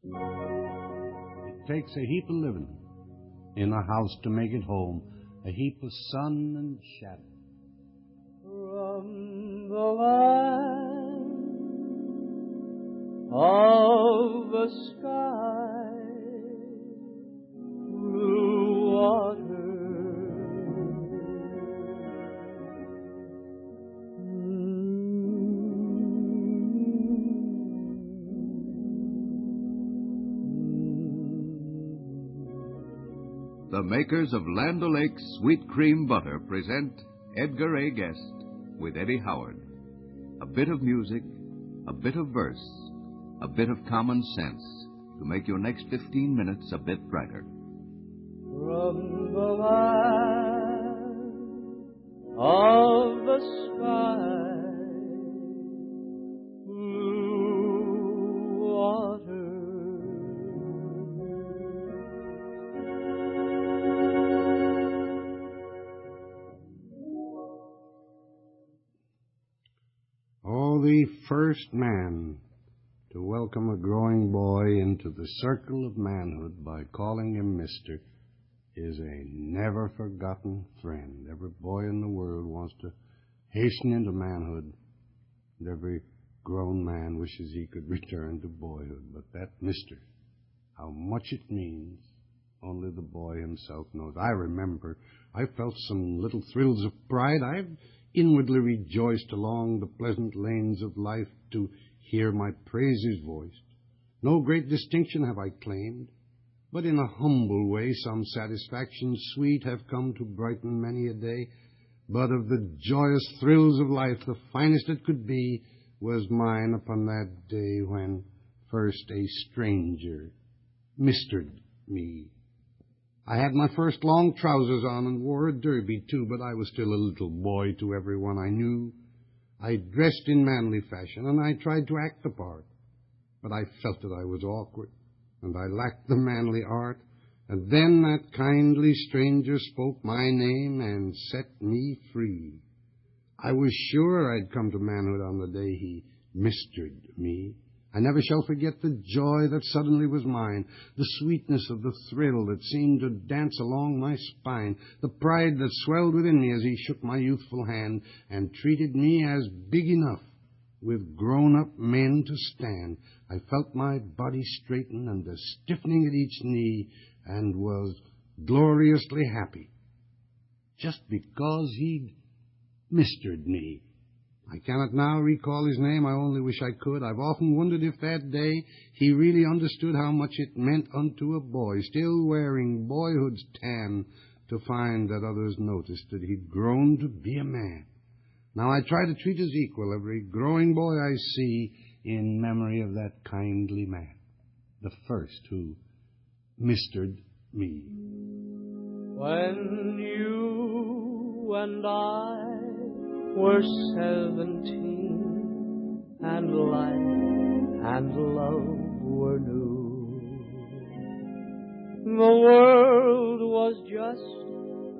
It takes a heap of living in a house to make it home, a heap of sun and shadow. From the land of the sky, blue water, The makers of Land O'Lakes Sweet Cream Butter present Edgar A. Guest with Eddie Howard. A bit of music, a bit of verse, a bit of common sense to make your next 15 minutes a bit brighter. from the land of the sky, blue water. The first man to welcome a growing boy into the circle of manhood by calling him Mister is a never-forgotten friend. Every boy in the world wants to hasten into manhood, and every grown man wishes he could return to boyhood. But that Mister, how much it means, only the boy himself knows. I remember I felt some little thrills of pride. I've inwardly rejoiced along the pleasant lanes of life to hear my praises voiced. No great distinction have I claimed, but in a humble way some satisfaction sweet have come to brighten many a day. But of the joyous thrills of life, the finest it could be was mine upon that day when first a stranger mistered me. I had my first long trousers on and wore a derby, too, but I was still a little boy to everyone I knew. I dressed in manly fashion, and I tried to act the part, but I felt that I was awkward, and I lacked the manly art. And then that kindly stranger spoke my name and set me free. I was sure I'd come to manhood on the day he mistered me. I never shall forget the joy that suddenly was mine, the sweetness of the thrill that seemed to dance along my spine, the pride that swelled within me as he shook my youthful hand and treated me as big enough with grown-up men to stand. I felt my body straighten and a stiffening at each knee and was gloriously happy, just because he'd mistered me. I cannot now recall his name. I only wish I could. I've often wondered if that day he really understood how much it meant unto a boy, still wearing boyhood's tan, to find that others noticed that he'd grown to be a man. Now I try to treat as equal every growing boy I see in memory of that kindly man, the first who mistered me. When you and I were 17, and life and love were new. The world was just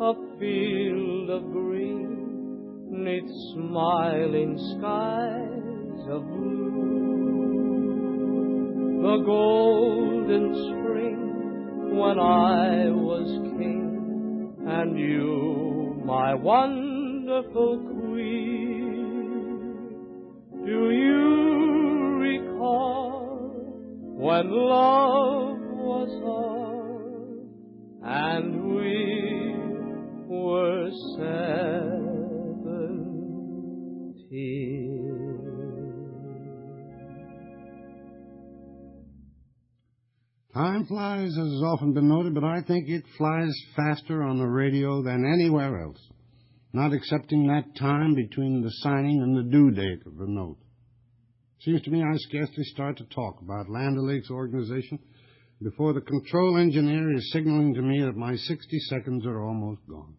a field of green, 'neath smiling skies of blue. The golden spring when I was king, and you my wonderful queen. Do you recall when love was all and we were 17? Time flies, as has often been noted, but I think it flies faster on the radio than anywhere else, not excepting that time between the signing and the due date of the note. Seems to me I scarcely start to talk about Land O'Lakes organization before the control engineer is signaling to me that my 60 seconds are almost gone.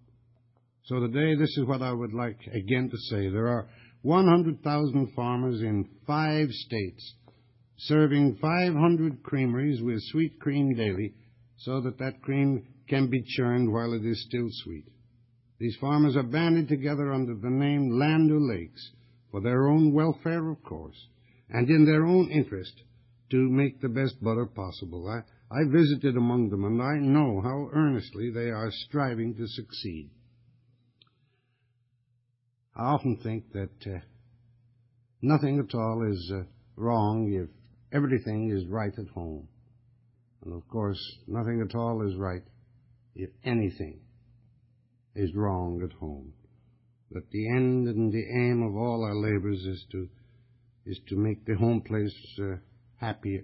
So today, this is what I would like again to say. There are 100,000 farmers in 5 states serving 500 creameries with sweet cream daily so that that cream can be churned while it is still sweet. These farmers are banded together under the name Land O'Lakes for their own welfare, of course, and in their own interest to make the best butter possible. I visited among them, and I know how earnestly they are striving to succeed. I often think that nothing at all is wrong if everything is right at home. And, of course, nothing at all is right if anything is wrong at home. That the end and the aim of all our labors is to make the home place happier.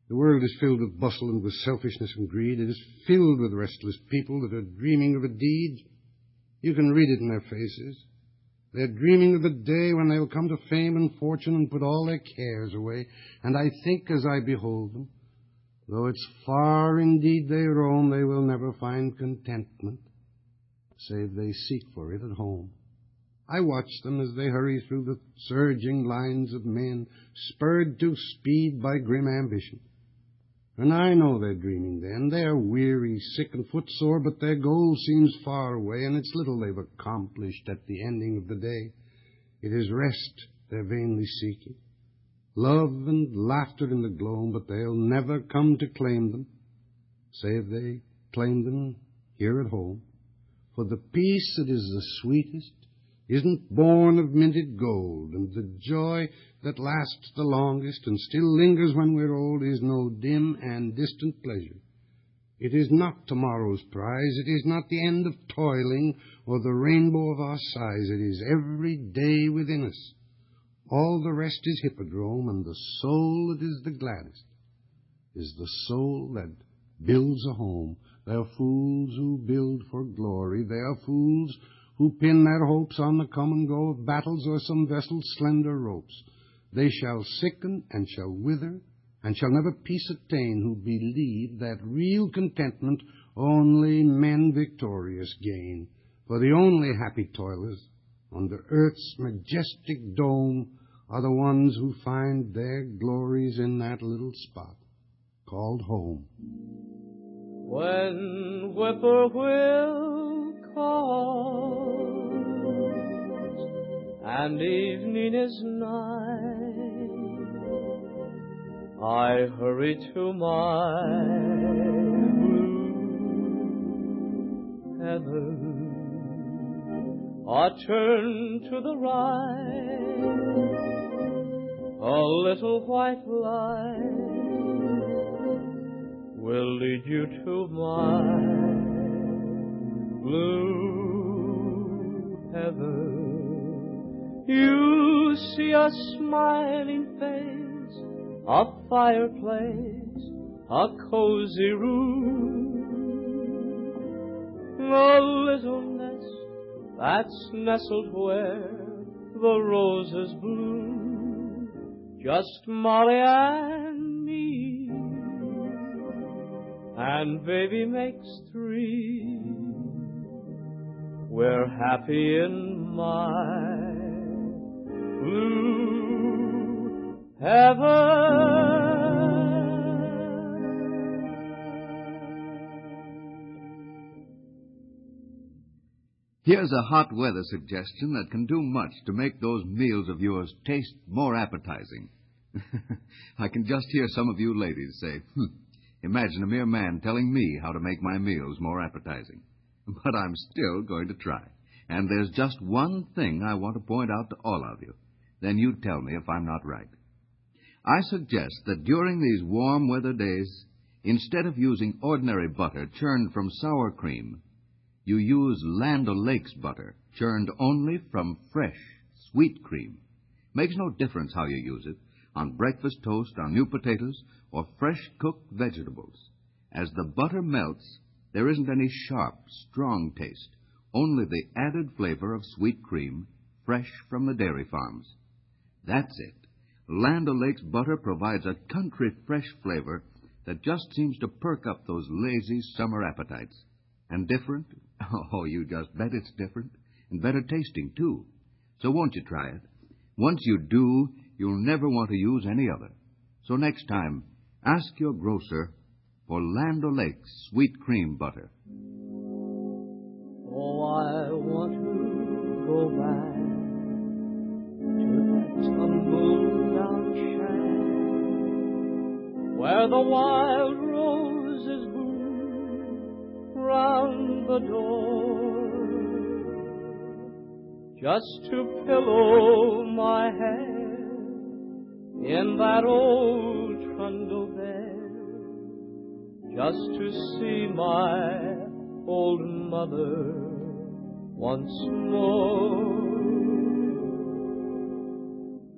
The world is filled with bustle and with selfishness and greed. It is filled with restless people that are dreaming of a deed. You can read it in their faces. They're dreaming of the day when they'll come to fame and fortune and put all their cares away. And I think as I behold them, though it's far indeed they roam, they will never find contentment, save they seek for it at home. I watch them as they hurry through the surging lines of men, spurred to speed by grim ambition. And I know they're dreaming then. They're weary, sick, and footsore, but their goal seems far away, and it's little they've accomplished at the ending of the day. It is rest they're vainly seeking, love and laughter in the gloam, but they'll never come to claim them, save they claim them here at home. For the peace that is the sweetest isn't born of minted gold, and the joy that lasts the longest and still lingers when we're old is no dim and distant pleasure. It is not tomorrow's prize, it is not the end of toiling or the rainbow of our sighs, it is every day within us. All the rest is hippodrome, and the soul that is the gladdest is the soul that builds a home. They are fools who build for glory, they are fools who pin their hopes on the come and go of battles or some vessel's slender ropes. They shall sicken and shall wither, and shall never peace attain, who believe that real contentment only men victorious gain. For the only happy toilers under earth's majestic dome are the ones who find their glories in that little spot called home. When whippoorwill calls and evening is nigh, I hurry to my blue heaven, or turn to the right. A little white light will lead you to my blue heaven. You see a smiling face, a fireplace, a cozy room, a little nest that's nestled where the roses bloom, just Molly and me, and baby makes three. We're happy in my blue heaven. Here's a hot weather suggestion that can do much to make those meals of yours taste more appetizing. I can just hear some of you ladies say, imagine a mere man telling me how to make my meals more appetizing. But I'm still going to try. And there's just one thing I want to point out to all of you. Then you tell me if I'm not right. I suggest that during these warm weather days, instead of using ordinary butter churned from sour cream, you use Land O'Lakes butter, churned only from fresh, sweet cream. Makes no difference how you use it, on breakfast toast, on new potatoes, or fresh-cooked vegetables. As the butter melts, there isn't any sharp, strong taste, only the added flavor of sweet cream, fresh from the dairy farms. That's it. Land O'Lakes butter provides a country fresh flavor that just seems to perk up those lazy summer appetites. And different? Oh, you just bet it's different. And better tasting, too. So won't you try it? Once you do, you'll never want to use any other. So next time, ask your grocer for Land O'Lakes sweet cream butter. Oh, I want to go back to that tumble-down shack where the wild roses bloom round the door, just to pillow my head in that old trundle bed, just to see my old mother once more.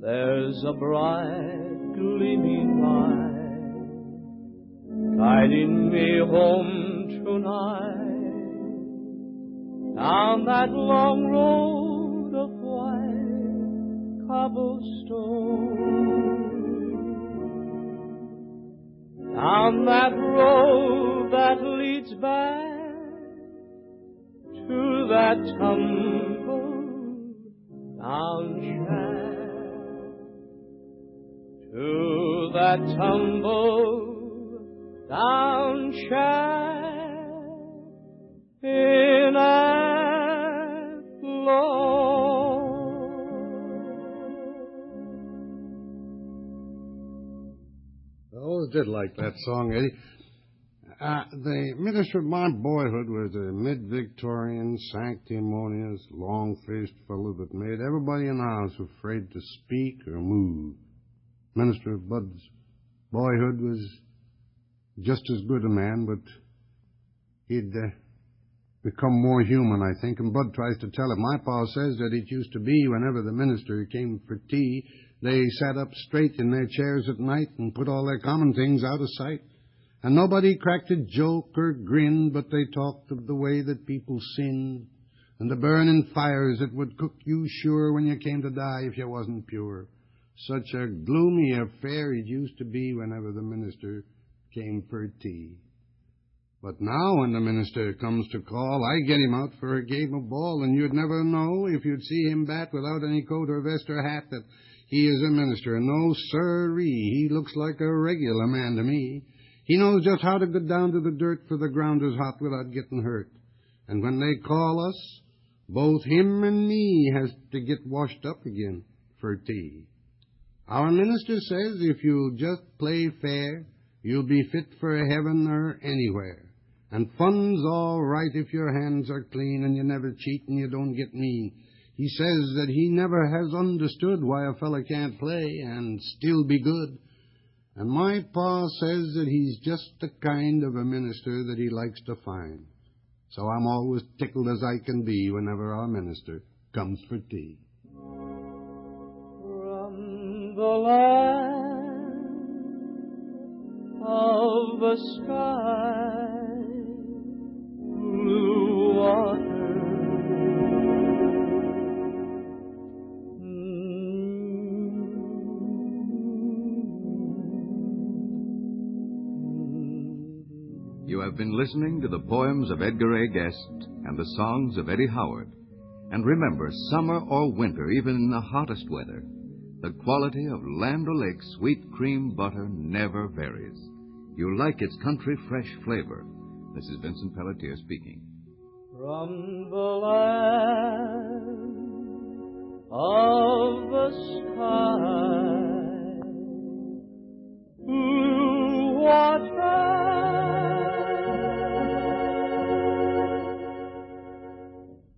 There's a bright gleaming light guiding me home tonight, down that long road of white cobblestone, down that road that leads back to that tumble down shaft, to that tumble down shaft in Athlone. I always did like that song, Eddie. The minister of my boyhood was a mid-Victorian, sanctimonious, long-faced fellow that made everybody in the house afraid to speak or move. Minister of Bud's boyhood was just as good a man, but he'd become more human, I think, and Bud tries to tell it. My pa says that it used to be whenever the minister came for tea, they sat up straight in their chairs at night and put all their common things out of sight. And nobody cracked a joke or grinned, but they talked of the way that people sinned and the burning fires that would cook you sure when you came to die if you wasn't pure. Such a gloomy affair it used to be whenever the minister came for tea. But now when the minister comes to call, I get him out for a game of ball, and you'd never know if you'd see him bat without any coat or vest or hat that he is a minister. And no sirree, he looks like a regular man to me. He knows just how to get down to the dirt for the ground is hot without getting hurt. And when they call us, both him and me has to get washed up again for tea. Our minister says if you'll just play fair, you'll be fit for heaven or anywhere. And fun's all right if your hands are clean and you never cheat and you don't get mean. He says that he never has understood why a fella can't play and still be good. And my pa says that he's just the kind of a minister that he likes to find. So I'm always tickled as I can be whenever our minister comes for tea. From the land of the sky, blue water, You have been listening to the poems of Edgar A. Guest and the songs of Eddie Howard. And remember, summer or winter, even in the hottest weather, the quality of Land O'Lakes sweet cream butter never varies. You like its country fresh flavor. This is Vincent Pelletier speaking. from the land of the sky, blue water.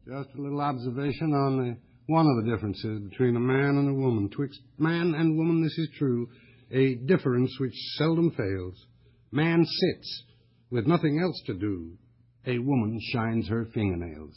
Just a little observation on one of the differences between a man and a woman. Twixt man and woman, this is true, a difference which seldom fails. Man sits with nothing else to do. A woman shines her fingernails.